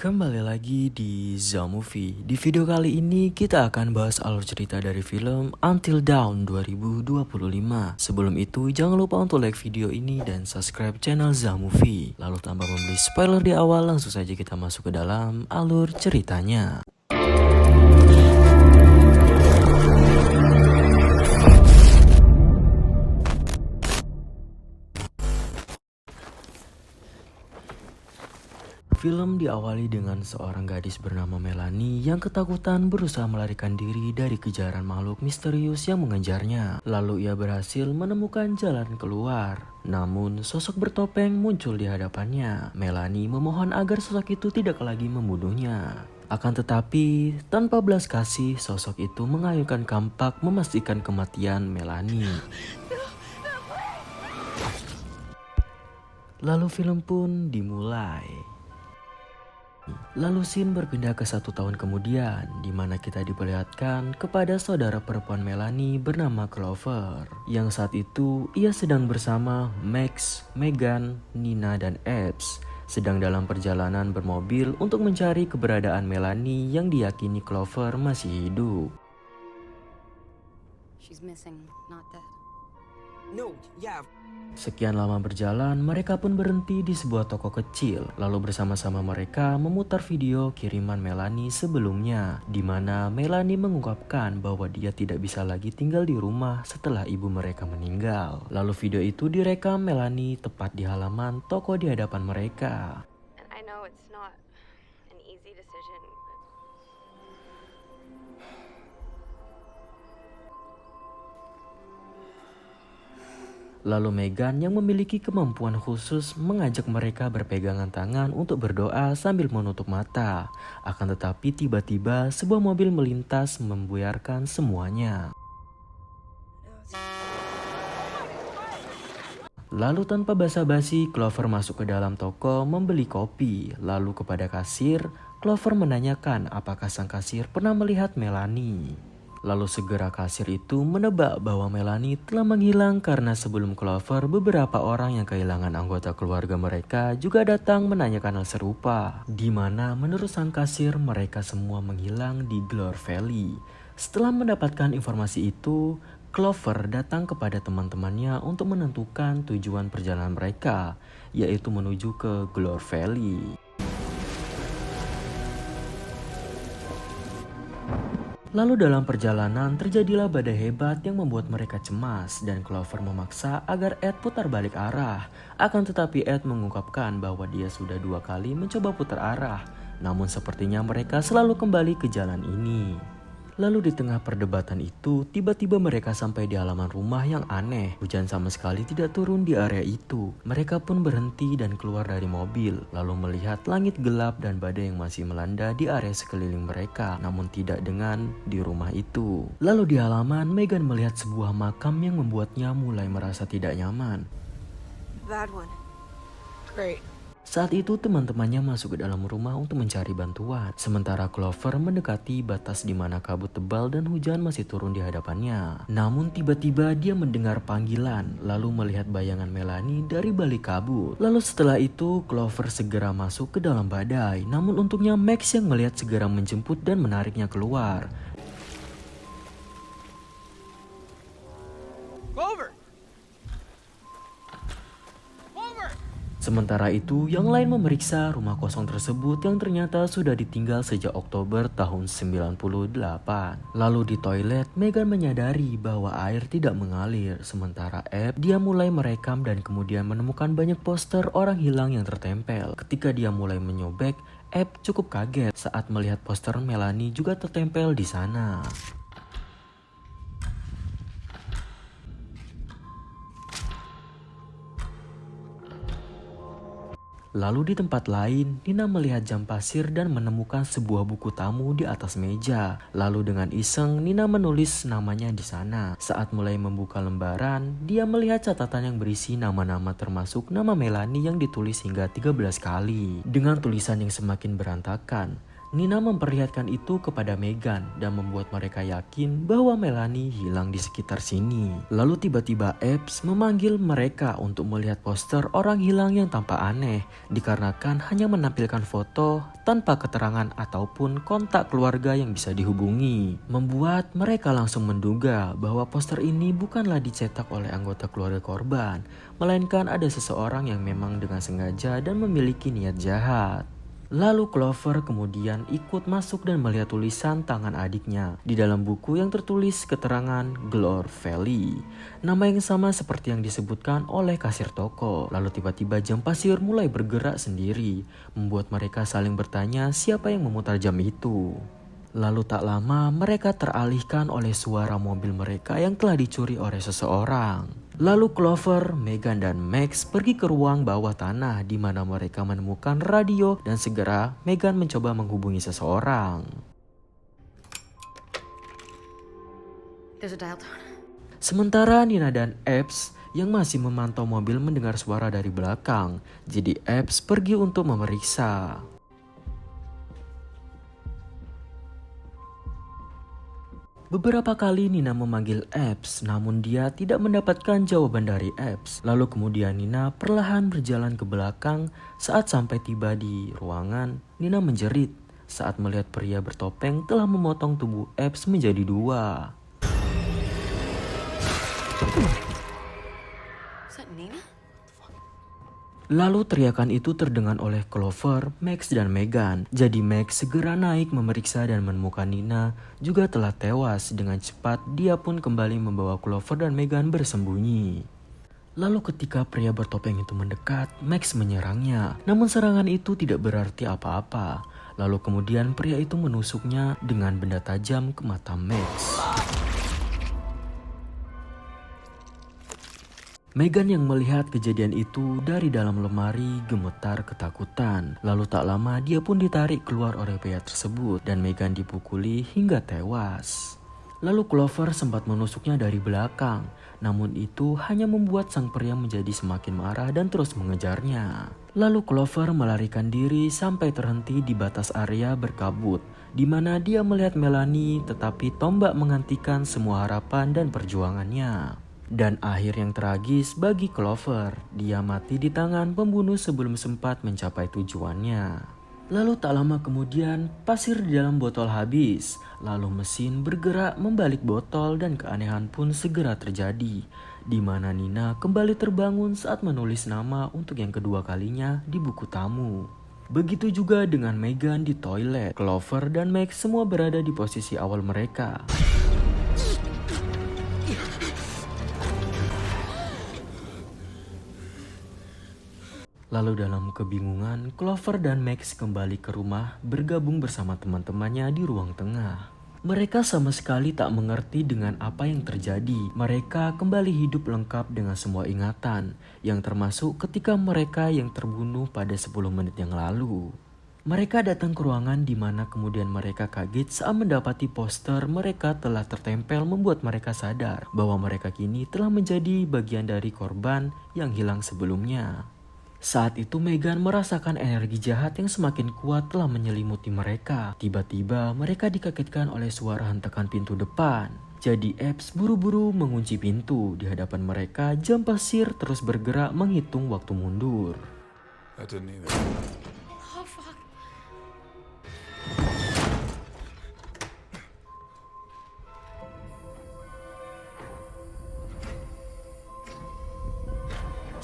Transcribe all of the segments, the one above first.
Kembali lagi di Zamovie. Di video kali ini kita akan bahas alur cerita dari film Until Dawn 2025. Sebelum itu jangan lupa untuk like video ini dan subscribe channel Zamovie. Lalu tanpa membeli spoiler di awal, langsung saja kita masuk ke dalam alur ceritanya. Film diawali dengan seorang gadis bernama Melanie yang ketakutan berusaha melarikan diri dari kejaran makhluk misterius yang mengejarnya. Lalu ia berhasil menemukan jalan keluar. Namun sosok bertopeng muncul di hadapannya. Melanie memohon agar sosok itu tidak lagi membunuhnya. Akan tetapi, tanpa belas kasih, sosok itu mengayunkan kampak memastikan kematian Melanie. Lalu film pun dimulai. Lalu scene berpindah ke 1 tahun kemudian, di mana kita diperlihatkan kepada saudara perempuan Melanie bernama Clover. Yang saat itu ia sedang bersama Max, Megan, Nina, dan Epps sedang dalam perjalanan bermobil untuk mencari keberadaan Melanie yang diyakini Clover masih hidup. She's missing, not dead. No, yeah. Sekian lama berjalan, mereka pun berhenti di sebuah toko kecil. Lalu bersama-sama mereka memutar video kiriman Melanie sebelumnya, di mana Melanie mengungkapkan bahwa dia tidak bisa lagi tinggal di rumah setelah ibu mereka meninggal. Lalu video itu direkam Melanie tepat di halaman toko di hadapan mereka. And I know it's not an easy decision, but Lalu Megan yang memiliki kemampuan khusus mengajak mereka berpegangan tangan untuk berdoa sambil menutup mata. Akan tetapi tiba-tiba sebuah mobil melintas membuyarkan semuanya. Lalu tanpa basa-basi, Clover masuk ke dalam toko membeli kopi. Lalu kepada kasir, Clover menanyakan apakah sang kasir pernah melihat Melanie. Lalu segera kasir itu menebak bahwa Melanie telah menghilang karena sebelum Clover, beberapa orang yang kehilangan anggota keluarga mereka juga datang menanyakan hal serupa. Di mana menurut sang kasir mereka semua menghilang di Glory Valley. Setelah mendapatkan informasi itu, Clover datang kepada teman-temannya untuk menentukan tujuan perjalanan mereka, yaitu menuju ke Glory Valley. Lalu dalam perjalanan terjadilah badai hebat yang membuat mereka cemas dan Clover memaksa agar Ed putar balik arah. Akan tetapi Ed mengungkapkan bahwa dia sudah 2 kali mencoba putar arah, namun sepertinya mereka selalu kembali ke jalan ini. Lalu di tengah perdebatan itu, tiba-tiba mereka sampai di halaman rumah yang aneh. Hujan sama sekali tidak turun di area itu. Mereka pun berhenti dan keluar dari mobil, lalu melihat langit gelap dan badai yang masih melanda di area sekeliling mereka, namun tidak dengan di rumah itu. Lalu di halaman, Megan melihat sebuah makam yang membuatnya mulai merasa tidak nyaman. That one. Great. Saat itu teman-temannya masuk ke dalam rumah untuk mencari bantuan. Sementara Clover mendekati batas di mana kabut tebal dan hujan masih turun di hadapannya. Namun tiba-tiba dia mendengar panggilan, lalu melihat bayangan Melanie dari balik kabut. Lalu setelah itu Clover segera masuk ke dalam badai. Namun untungnya Max yang melihat segera menjemput dan menariknya keluar. Clover! Sementara itu, yang lain memeriksa rumah kosong tersebut yang ternyata sudah ditinggal sejak Oktober tahun 98. Lalu di toilet, Megan menyadari bahwa air tidak mengalir. Sementara Ebb, dia mulai merekam dan kemudian menemukan banyak poster orang hilang yang tertempel. Ketika dia mulai menyobek, Ebb cukup kaget saat melihat poster Melanie juga tertempel di sana. Lalu di tempat lain, Nina melihat jam pasir dan menemukan sebuah buku tamu di atas meja. Lalu dengan iseng, Nina menulis namanya di sana. Saat mulai membuka lembaran, dia melihat catatan yang berisi nama-nama termasuk nama Melanie yang ditulis hingga 13 kali. Dengan tulisan yang semakin berantakan, Nina memperlihatkan itu kepada Megan dan membuat mereka yakin bahwa Melanie hilang di sekitar sini. Lalu tiba-tiba Epps memanggil mereka untuk melihat poster orang hilang yang tampak aneh dikarenakan hanya menampilkan foto tanpa keterangan ataupun kontak keluarga yang bisa dihubungi. Membuat mereka langsung menduga bahwa poster ini bukanlah dicetak oleh anggota keluarga korban, melainkan ada seseorang yang memang dengan sengaja dan memiliki niat jahat. Lalu Clover kemudian ikut masuk dan melihat tulisan tangan adiknya di dalam buku yang tertulis keterangan Glor Valley, nama yang sama seperti yang disebutkan oleh kasir toko. Lalu tiba-tiba jam pasir mulai bergerak sendiri, membuat mereka saling bertanya siapa yang memutar jam itu. Lalu tak lama mereka teralihkan oleh suara mobil mereka yang telah dicuri oleh seseorang. Lalu Clover, Megan dan Max pergi ke ruang bawah tanah di mana mereka menemukan radio dan segera Megan mencoba menghubungi seseorang. There's a dial tone. Sementara Nina dan Epps yang masih memantau mobil mendengar suara dari belakang. Jadi Epps pergi untuk memeriksa. Beberapa kali Nina memanggil Epps, namun dia tidak mendapatkan jawaban dari Epps. Lalu kemudian Nina perlahan berjalan ke belakang. Saat sampai tiba di ruangan, Nina menjerit saat melihat pria bertopeng telah memotong tubuh Epps menjadi dua. Is that Nina? Lalu teriakan itu terdengar oleh Clover, Max dan Megan. Jadi Max segera naik memeriksa dan menemukan Nina juga telah tewas. Dengan cepat dia pun kembali membawa Clover dan Megan bersembunyi. Lalu ketika pria bertopeng itu mendekat, Max menyerangnya. Namun serangan itu tidak berarti apa-apa. Lalu kemudian pria itu menusuknya dengan benda tajam ke mata Max. Megan yang melihat kejadian itu dari dalam lemari gemetar ketakutan. Lalu tak lama dia pun ditarik keluar oleh pria tersebut dan Megan dipukuli hingga tewas. Lalu Clover sempat menusuknya dari belakang. Namun itu hanya membuat sang pria menjadi semakin marah dan terus mengejarnya. Lalu Clover melarikan diri sampai terhenti di batas area berkabut, di mana dia melihat Melanie tetapi tombak menghentikan semua harapan dan perjuangannya. Dan akhir yang tragis bagi Clover, dia mati di tangan pembunuh sebelum sempat mencapai tujuannya. Lalu tak lama kemudian pasir di dalam botol habis, lalu mesin bergerak membalik botol dan keanehan pun segera terjadi, di mana Nina kembali terbangun saat menulis nama untuk yang kedua kalinya di buku tamu. Begitu juga dengan Megan di toilet. Clover dan Max semua berada di posisi awal mereka. Lalu dalam kebingungan, Clover dan Max kembali ke rumah bergabung bersama teman-temannya di ruang tengah. Mereka sama sekali tak mengerti dengan apa yang terjadi. Mereka kembali hidup lengkap dengan semua ingatan, yang termasuk ketika mereka yang terbunuh pada 10 menit yang lalu. Mereka datang ke ruangan di mana kemudian mereka kaget saat mendapati poster mereka telah tertempel, membuat mereka sadar bahwa mereka kini telah menjadi bagian dari korban yang hilang sebelumnya. Saat itu Megan merasakan energi jahat yang semakin kuat telah menyelimuti mereka. Tiba-tiba mereka dikagetkan oleh suara hentakan pintu depan. Jadi Epps buru-buru mengunci pintu. Di hadapan mereka jam pasir terus bergerak menghitung waktu mundur. That didn't either. Oh, fuck.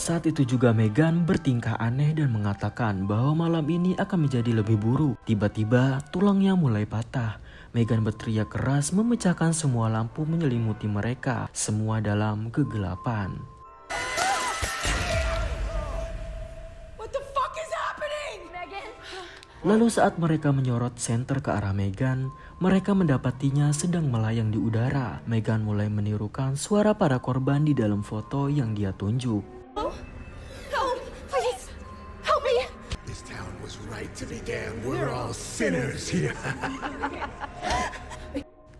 Saat itu juga Megan bertingkah aneh dan mengatakan bahwa malam ini akan menjadi lebih buruk. Tiba-tiba tulangnya mulai patah. Megan berteriak keras memecahkan semua lampu menyelimuti mereka, semua dalam kegelapan. What the fuck is happening? Megan? Lalu saat mereka menyorot senter ke arah Megan, mereka mendapatinya sedang melayang di udara. Megan mulai menirukan suara para korban di dalam foto yang dia tunjuk. Help! Please! Help me! This town was right to be damned. We're all sinners here.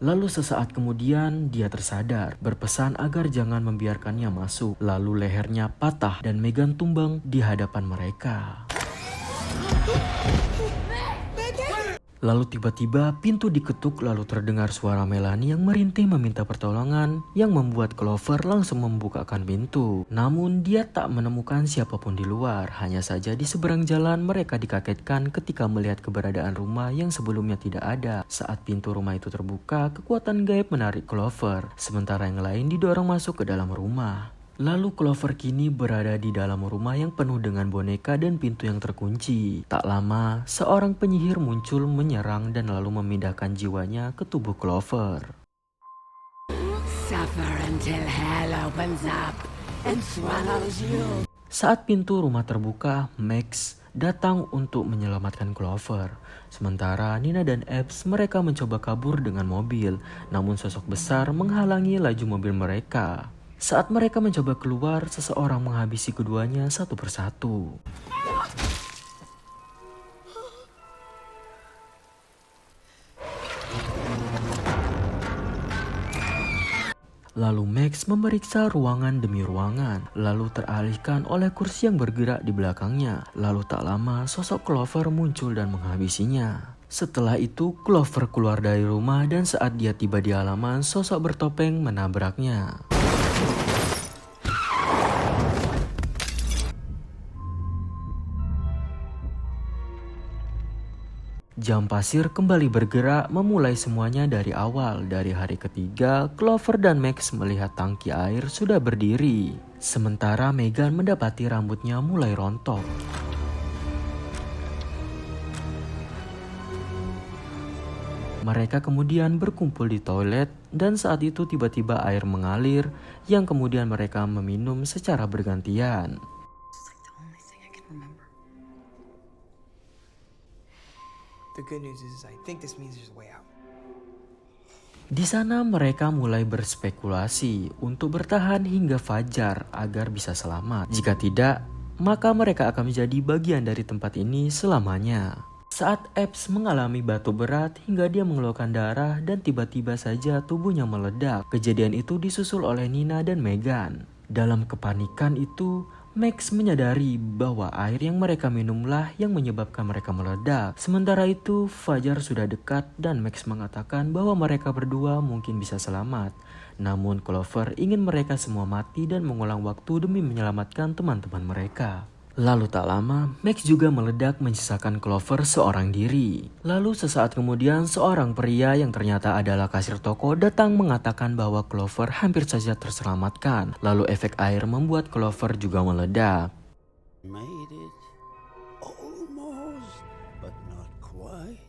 Lalu sesaat kemudian dia tersadar, berpesan agar jangan membiarkannya masuk. Lalu lehernya patah dan Megan tumbang di hadapan mereka. Lalu tiba-tiba pintu diketuk lalu terdengar suara Melanie yang merintih meminta pertolongan yang membuat Clover langsung membukakan pintu. Namun dia tak menemukan siapapun di luar. Hanya saja di seberang jalan mereka dikagetkan ketika melihat keberadaan rumah yang sebelumnya tidak ada. Saat pintu rumah itu terbuka, kekuatan gaib menarik Clover. Sementara yang lain didorong masuk ke dalam rumah. Lalu Clover kini berada di dalam rumah yang penuh dengan boneka dan pintu yang terkunci. Tak lama, seorang penyihir muncul menyerang dan lalu memindahkan jiwanya ke tubuh Clover. Suffer until hell opens up and swallows you. Saat pintu rumah terbuka, Max datang untuk menyelamatkan Clover. Sementara Nina dan Epps mereka mencoba kabur dengan mobil, namun sosok besar menghalangi laju mobil mereka. Saat mereka mencoba keluar, seseorang menghabisi keduanya satu persatu. Lalu Max memeriksa ruangan demi ruangan, lalu teralihkan oleh kursi yang bergerak di belakangnya. Lalu tak lama, sosok Clover muncul dan menghabisinya. Setelah itu, Clover keluar dari rumah dan saat dia tiba di halaman, sosok bertopeng menabraknya. Jam pasir kembali bergerak memulai semuanya dari awal. Dari hari ketiga, Clover dan Max melihat tangki air sudah berdiri. Sementara Megan mendapati rambutnya mulai rontok. Mereka kemudian berkumpul di toilet dan saat itu tiba-tiba air mengalir yang kemudian mereka meminum secara bergantian. The good news is I think this means there's a way out. Di sana mereka mulai berspekulasi untuk bertahan hingga fajar agar bisa selamat. Jika tidak, maka mereka akan menjadi bagian dari tempat ini selamanya. Saat Epps mengalami batu berat hingga dia mengeluarkan darah dan tiba-tiba saja tubuhnya meledak. Kejadian itu disusul oleh Nina dan Megan. Dalam kepanikan itu, Max menyadari bahwa air yang mereka minumlah yang menyebabkan mereka meledak. Sementara itu, fajar sudah dekat dan Max mengatakan bahwa mereka berdua mungkin bisa selamat. Namun Clover ingin mereka semua mati dan mengulang waktu demi menyelamatkan teman-teman mereka. Lalu tak lama, Max juga meledak menyisakan Clover seorang diri. Lalu sesaat kemudian seorang pria yang ternyata adalah kasir toko datang mengatakan bahwa Clover hampir saja terselamatkan. Lalu efek air membuat Clover juga meledak. Made it. Almost, but not quite.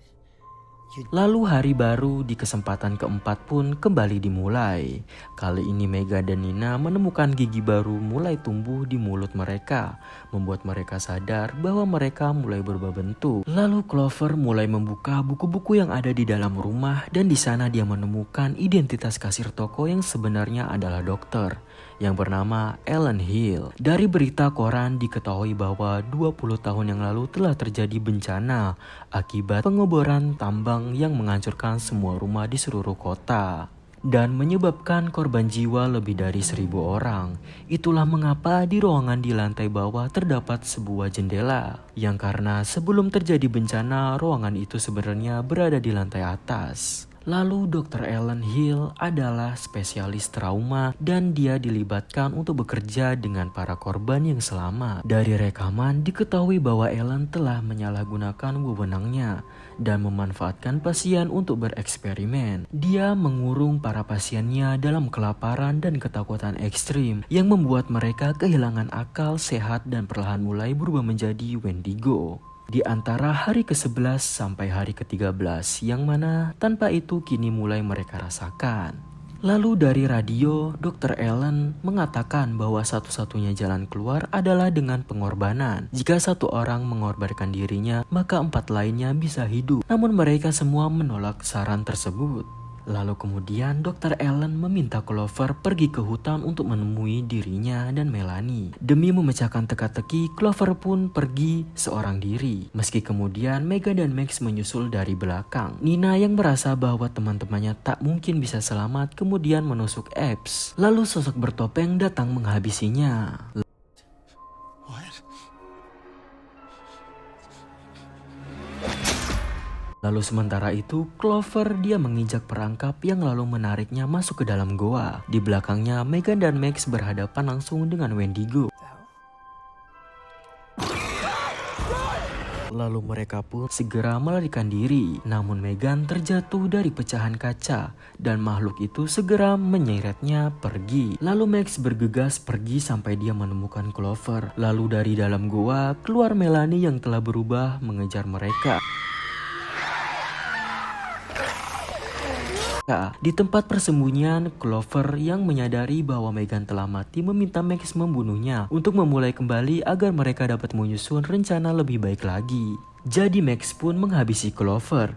Lalu hari baru di kesempatan keempat pun kembali dimulai. Kali ini Mega dan Nina menemukan gigi baru mulai tumbuh di mulut mereka, membuat mereka sadar bahwa mereka mulai berubah bentuk. Lalu Clover mulai membuka buku-buku yang ada di dalam rumah dan di sana dia menemukan identitas kasir toko yang sebenarnya adalah dokter yang bernama Ellen Hill. Dari berita koran diketahui bahwa 20 tahun yang lalu telah terjadi bencana akibat pengeboran tambang yang menghancurkan semua rumah di seluruh kota dan menyebabkan korban jiwa lebih dari 1.000 orang. Itulah mengapa di ruangan di lantai bawah terdapat sebuah jendela yang karena sebelum terjadi bencana ruangan itu sebenarnya berada di lantai atas. Lalu Dr. Ellen Hill adalah spesialis trauma dan dia dilibatkan untuk bekerja dengan para korban yang selamat. Dari rekaman diketahui bahwa Ellen telah menyalahgunakan wewenangnya dan memanfaatkan pasien untuk bereksperimen. Dia mengurung para pasiennya dalam kelaparan dan ketakutan ekstrim yang membuat mereka kehilangan akal sehat dan perlahan mulai berubah menjadi Wendigo. Di antara hari ke-11 sampai hari ke-13 yang mana tanpa itu kini mulai mereka rasakan. Lalu dari radio, Dr. Ellen mengatakan bahwa satu-satunya jalan keluar adalah dengan pengorbanan. Jika satu orang mengorbankan dirinya, maka 4 lainnya bisa hidup. Namun mereka semua menolak saran tersebut. Lalu kemudian Dr. Ellen meminta Clover pergi ke hutan untuk menemui dirinya dan Melanie. Demi memecahkan teka-teki, Clover pun pergi seorang diri. Meski kemudian Megan dan Max menyusul dari belakang. Nina yang merasa bahwa teman-temannya tak mungkin bisa selamat kemudian menusuk Epps. Lalu sosok bertopeng datang menghabisinya. What? Lalu sementara itu, Clover dia menginjak perangkap yang lalu menariknya masuk ke dalam goa. Di belakangnya, Megan dan Max berhadapan langsung dengan Wendigo. Lalu mereka pun segera melarikan diri. Namun Megan terjatuh dari pecahan kaca dan makhluk itu segera menyeretnya pergi. Lalu Max bergegas pergi sampai dia menemukan Clover. Lalu dari dalam goa keluar Melanie yang telah berubah mengejar mereka. Di tempat persembunyian, Clover yang menyadari bahwa Megan telah mati meminta Max membunuhnya untuk memulai kembali agar mereka dapat menyusun rencana lebih baik lagi. Jadi Max pun menghabisi Clover.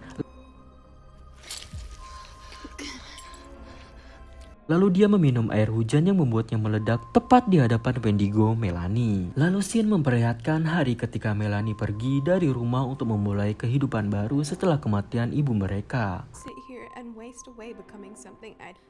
Lalu dia meminum air hujan yang membuatnya meledak tepat di hadapan Wendigo Melanie. Lalu scene memperlihatkan hari ketika Melanie pergi dari rumah untuk memulai kehidupan baru setelah kematian ibu mereka. Sit here and waste away becoming something I'd...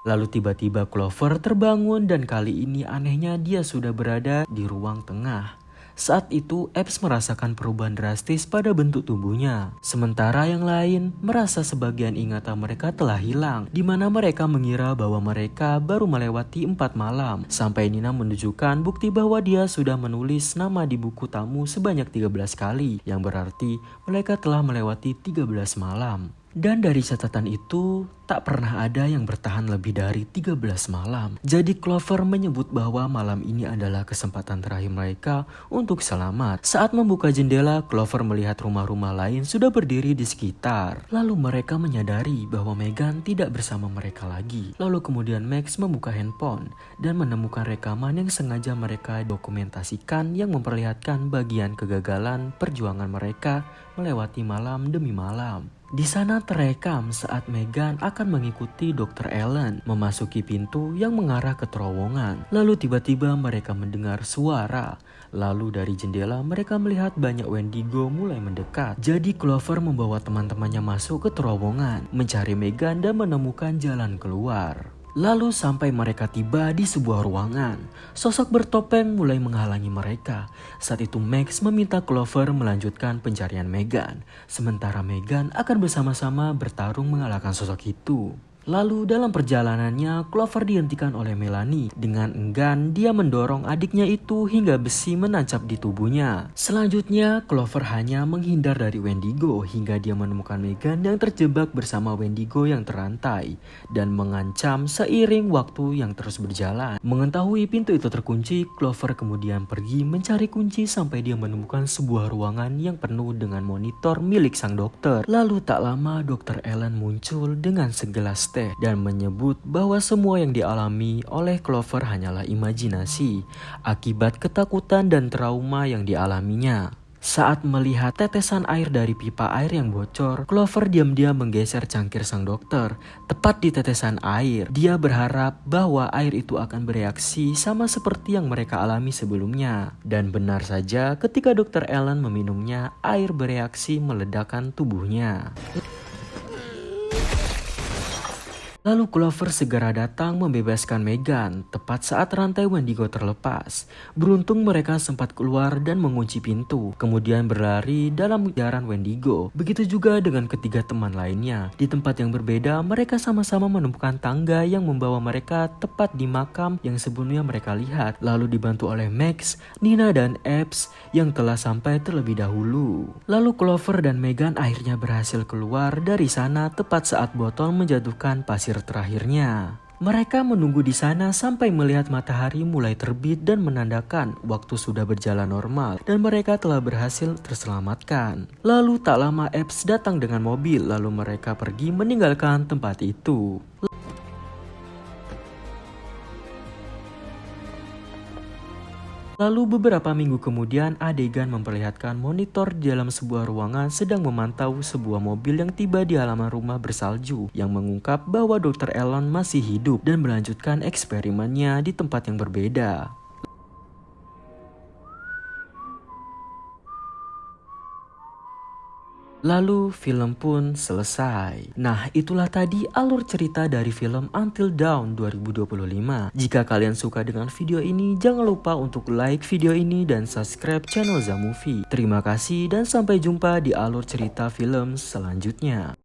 Lalu tiba-tiba Clover terbangun dan kali ini anehnya dia sudah berada di ruang tengah. Saat itu Epps merasakan perubahan drastis pada bentuk tubuhnya. Sementara yang lain merasa sebagian ingatan mereka telah hilang. Di mana mereka mengira bahwa mereka baru melewati 4 malam. Sampai Nina menunjukkan bukti bahwa dia sudah menulis nama di buku tamu sebanyak 13 kali. Yang berarti mereka telah melewati 13 malam. Dan dari catatan itu, tak pernah ada yang bertahan lebih dari 13 malam. Jadi Clover menyebut bahwa malam ini adalah kesempatan terakhir mereka untuk selamat. Saat membuka jendela, Clover melihat rumah-rumah lain sudah berdiri di sekitar. Lalu mereka menyadari bahwa Megan tidak bersama mereka lagi. Lalu kemudian Max membuka handphone dan menemukan rekaman yang sengaja mereka dokumentasikan yang memperlihatkan bagian kegagalan perjuangan mereka melewati malam demi malam. Di sana terekam saat Megan akan mengikuti Dr. Ellen memasuki pintu yang mengarah ke terowongan. Lalu tiba-tiba mereka mendengar suara. Lalu dari jendela mereka melihat banyak Wendigo mulai mendekat. Jadi Clover membawa teman-temannya masuk ke terowongan, mencari Megan dan menemukan jalan keluar. Lalu sampai mereka tiba di sebuah ruangan, sosok bertopeng mulai menghalangi mereka. Saat itu Max meminta Clover melanjutkan pencarian Megan, sementara Megan akan bersama-sama bertarung mengalahkan sosok itu. Lalu dalam perjalanannya Clover dihentikan oleh Melanie. Dengan enggan dia mendorong adiknya itu hingga besi menancap di tubuhnya. Selanjutnya Clover hanya menghindar dari Wendigo hingga dia menemukan Megan yang terjebak bersama Wendigo yang terantai dan mengancam seiring waktu yang terus berjalan. Mengetahui pintu itu terkunci, Clover kemudian pergi mencari kunci sampai dia menemukan sebuah ruangan yang penuh dengan monitor milik sang dokter. Lalu tak lama Dr. Ellen muncul dengan segelas teh dan menyebut bahwa semua yang dialami oleh Clover hanyalah imajinasi akibat ketakutan dan trauma yang dialaminya. Saat melihat tetesan air dari pipa air yang bocor, Clover diam-diam menggeser cangkir sang dokter. Tepat di tetesan air, dia berharap bahwa air itu akan bereaksi sama seperti yang mereka alami sebelumnya. Dan benar saja ketika Dr. Ellen meminumnya, air bereaksi meledakkan tubuhnya. Lalu Clover segera datang membebaskan Megan tepat saat rantai Wendigo terlepas. Beruntung mereka sempat keluar dan mengunci pintu, kemudian berlari dalam jaran Wendigo. Begitu juga dengan ketiga teman lainnya. Di tempat yang berbeda, mereka sama-sama menemukan tangga yang membawa mereka tepat di makam yang sebelumnya mereka lihat. Lalu dibantu oleh Max, Nina dan Epps yang telah sampai terlebih dahulu. Lalu Clover dan Megan akhirnya berhasil keluar dari sana tepat saat botol menjatuhkan pasir terakhirnya. Mereka menunggu di sana sampai melihat matahari mulai terbit dan menandakan waktu sudah berjalan normal dan mereka telah berhasil terselamatkan. Lalu tak lama Epps datang dengan mobil, lalu mereka pergi meninggalkan tempat itu. Lalu beberapa minggu kemudian adegan memperlihatkan monitor di dalam sebuah ruangan sedang memantau sebuah mobil yang tiba di halaman rumah bersalju yang mengungkap bahwa Dr. Ellen masih hidup dan melanjutkan eksperimennya di tempat yang berbeda. Lalu film pun selesai. Nah, itulah tadi alur cerita dari film Until Dawn 2025. Jika kalian suka dengan video ini, jangan lupa untuk like video ini dan subscribe channel Zamovie. Terima kasih dan sampai jumpa di alur cerita film selanjutnya.